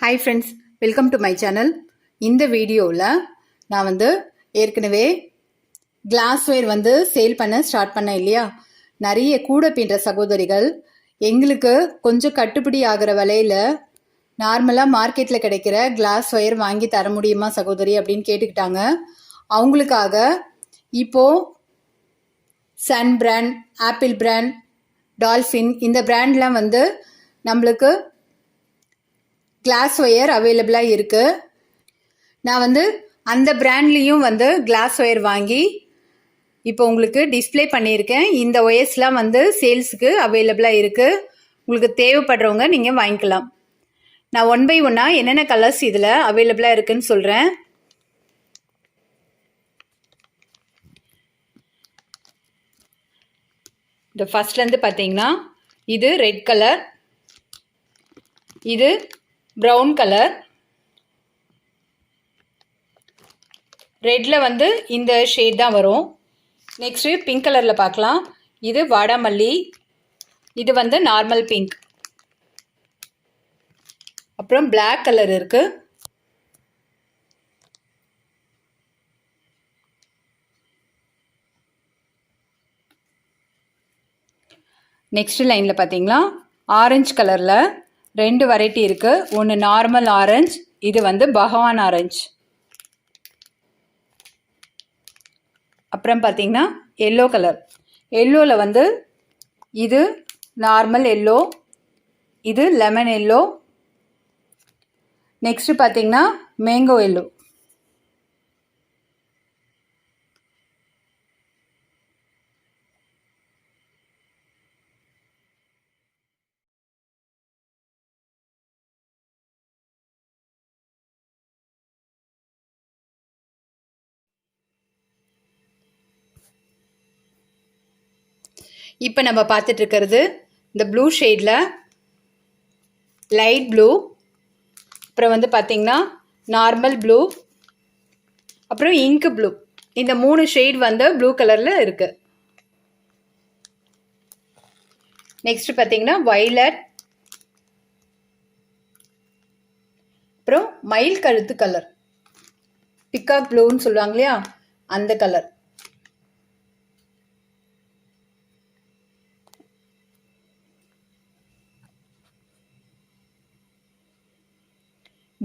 Hi friends, welcome to my channel. இந்த வீடியோவில் நான் ஏற்கனவே கிளாஸ் ஒயர் சேல் பண்ண ஸ்டார்ட் பண்ணேன் இல்லையா. நிறைய கூட பின்ற சகோதரிகள் எங்களுக்கு கொஞ்சம் கட்டுப்படி ஆகிற விலையில் நார்மலாக மார்க்கெட்டில் கிடைக்கிற கிளாஸ் ஒயர் வாங்கி தர முடியுமா சகோதரி அப்படின்னு கேட்டுக்கிட்டாங்க. அவங்களுக்காக இப்போது Sun brand, Apple brand, Dolphin இந்த பிராண்ட்லாம் நம்மளுக்கு கிளாஸ் ஒயர் அவைலபிளாக இருக்குது. நான் அந்த பிராண்ட்லேயும் கிளாஸ் ஒயர் வாங்கி இப்போ உங்களுக்கு டிஸ்பிளே பண்ணியிருக்கேன். இந்த ஒயர்ஸ்லாம் சேல்ஸுக்கு அவைலபிளாக இருக்குது. உங்களுக்கு தேவைப்படுறவங்க நீங்கள் வாங்கிக்கலாம். நான் 1 by 1 என்னென்ன கலர்ஸ் இதில் அவைலபிளாக இருக்குதுன்னு சொல்கிறேன். இந்த ஃபஸ்ட்லேருந்து பார்த்தீங்கன்னா இது ரெட் கலர், இது ப்ரௌன் கலர், ரெட்டில் இந்த ஷேட் தான் வரும். நெக்ஸ்ட்டு பிங்க் கலரில் பார்க்கலாம். இது வாடாமல்லி, இது நார்மல் பிங்க், அப்புறம் பிளாக் கலர் இருக்குது. நெக்ஸ்ட் லைனில் பார்த்தீங்களா ஆரஞ்சு கலரில் 2 வெரைட்டி இருக்குது. ஒன்று நார்மல் ஆரஞ்சு, இது பகவான் ஆரஞ்சு. அப்புறம் பார்த்தீங்கன்னா எல்லோ கலர். எல்லோவில் இது நார்மல் எல்லோ, இது லெமன் எல்லோ, நெக்ஸ்ட்டு பார்த்தீங்கன்னா மேங்கோ எல்லோ. இப்போ நம்ம பார்த்துட்டு இருக்கிறது இந்த ப்ளூ ஷேடில் லைட் ப்ளூ, அப்புறம் பார்த்தீங்கன்னா நார்மல் ப்ளூ, அப்புறம் இங்க் ப்ளூ. இந்த 3 ஷேட் ப்ளூ கலரில் இருக்குது. நெக்ஸ்ட் பார்த்தீங்கன்னா வைலட், அப்புறம் மயில் கழுத்து கலர், பிகாக் ப்ளூன்னு சொல்லுவாங்க இல்லையா அந்த கலர்.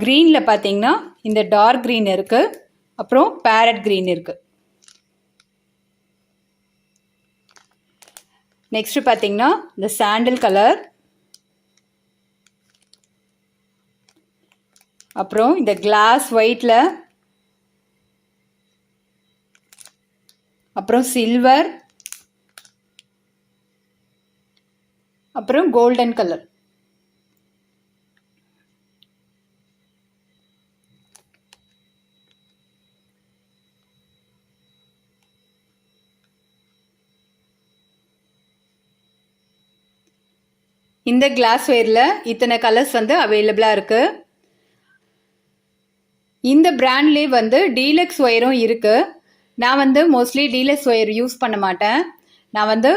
க்ரீனில் பார்த்தீங்கன்னா இந்த டார்க் க்ரீன் இருக்குது, அப்புறம் பேரட் க்ரீன் இருக்குது. நெக்ஸ்ட்டு பார்த்தீங்கன்னா இந்த சாண்டில் கலர், அப்புறம் இந்த கிளாஸ் ஒயிட்டில், அப்புறம் சில்வர், அப்புறம் கோல்டன் கலர். இந்த கிளாஸ் ஒயரில் இத்தனை கலர்ஸ் அவைலபிளாக இருக்குது. இந்த பிராண்ட்லேயே டீலக்ஸ் ஒயரும் இருக்குது. நான் மோஸ்ட்லி டீலக்ஸ் ஒயர் யூஸ் பண்ண மாட்டேன். நான்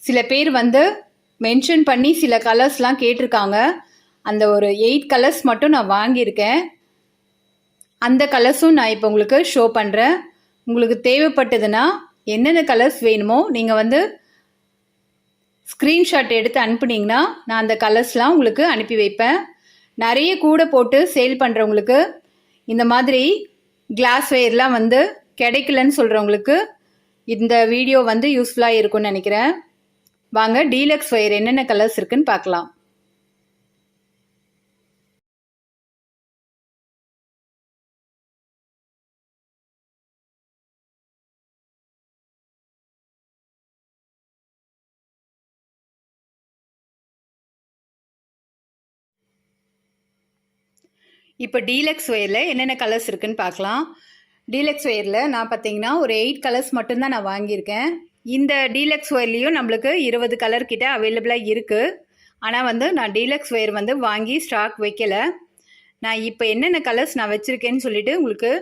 சில பேர் மென்ஷன் பண்ணி சில கலர்ஸ்லாம் கேட்டிருக்காங்க. அந்த ஒரு 8 கலர்ஸ் மட்டும் நான் வாங்கியிருக்கேன். அந்த கலர்ஸும் நான் இப்போ உங்களுக்கு ஷோ பண்ணுறேன். உங்களுக்கு தேவைப்பட்டதுன்னா என்னென்ன கலர்ஸ் வேணுமோ நீங்கள் ஸ்க்ரீன்ஷாட் எடுத்து அனுப்புனீங்கன்னா நான் அந்த கலர்ஸ்லாம் உங்களுக்கு அனுப்பி வைப்பேன். நிறைய கூட போட்டு சேல் பண்ணுறவங்களுக்கு இந்த மாதிரி கிளாஸ் ஒயர்லாம் கிடைக்கலன்னு சொல்கிறவங்களுக்கு இந்த வீடியோ யூஸ்ஃபுல்லாக இருக்கும்னு நினைக்கிறேன். வாங்க டீலக்ஸ் ஒயர் என்னென்ன கலர்ஸ் இருக்குன்னு பார்க்கலாம். இப்போ டீலக்ஸ் ஒயரில் என்னென்ன கலர்ஸ் இருக்குன்னு பார்க்கலாம். டீலக்ஸ் ஒயரில் நான் பார்த்தீங்கன்னா ஒரு 8 கலர்ஸ் மட்டும்தான் நான் வாங்கியிருக்கேன். இந்த டீலக்ஸ் ஒயர்லேயும் நம்மளுக்கு 20 கலர் கிட்ட அவைலபிளாக இருக்குது. ஆனால் நான் டீலக்ஸ் ஒயர் வாங்கி ஸ்டாக் வைக்கலை. நான் இப்போ என்னென்ன கலர்ஸ் நான் வச்சுருக்கேன்னு சொல்லிவிட்டு உங்களுக்கு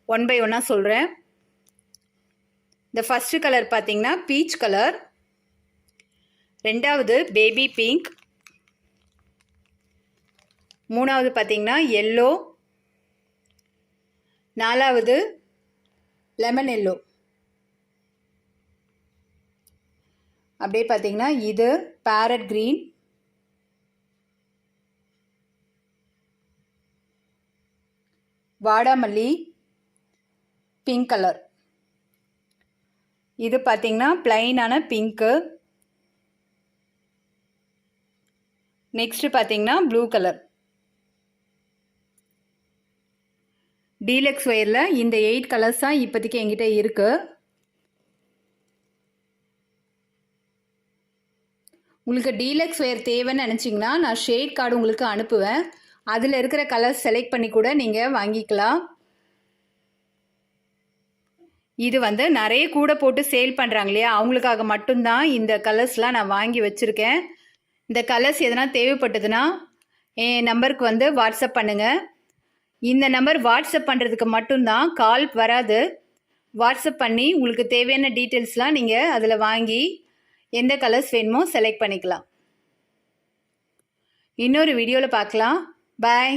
1 by 1 சொல்கிறேன். இந்த ஃபஸ்ட்டு கலர் பார்த்தீங்கன்னா பீச் கலர், ரெண்டாவது பேபி பிங்க், மூணாவது பார்த்தீங்கன்னா எல்லோ, நாலாவது லெமன் எல்லோ. அப்படியே பார்த்தீங்கன்னா இது பேரட் க்ரீன், வாடாமல்லி பிங்க் கலர். இது பார்த்தீங்கன்னா பிளைனான பிங்க்கு. நெக்ஸ்ட்டு பார்த்தீங்கன்னா ப்ளூ கலர். டீலக்ஸ் ஒயரில் இந்த 8 கலர்ஸ் தான் இப்போதைக்கு என்கிட்ட இருக்குது. உங்களுக்கு டீலக்ஸ் ஒயர் தேவைன்னு நினச்சிங்கன்னா நான் ஷேட் கார்டு உங்களுக்கு அனுப்புவேன். அதில் இருக்கிற கலர்ஸ் செலக்ட் பண்ணி கூட நீங்கள் வாங்கிக்கலாம். இது வந்து நிறைய கூட போட்டு சேல் பண்ணுறாங்க இல்லையா, அவங்களுக்காக மட்டும்தான் இந்த கலர்ஸ்லாம் நான் வாங்கி வச்சுருக்கேன். இந்த கலர்ஸ் எதனா தேவைப்பட்டதுன்னா என் நம்பருக்கு வந்து வாட்ஸ்அப் பண்ணுங்கள். இந்த நம்பர் வாட்ஸ்அப் பண்ணுறதுக்கு மட்டும்தான், கால் வராது. வாட்ஸ்அப் பண்ணி உங்களுக்கு தேவையான டீட்டெயில்ஸ்லாம் நீங்கள் அதில் வாங்கி எந்த கலர்ஸ் வேணுமோ செலக்ட் பண்ணிக்கலாம். இன்னொரு வீடியோவில் பார்க்கலாம். பாய்.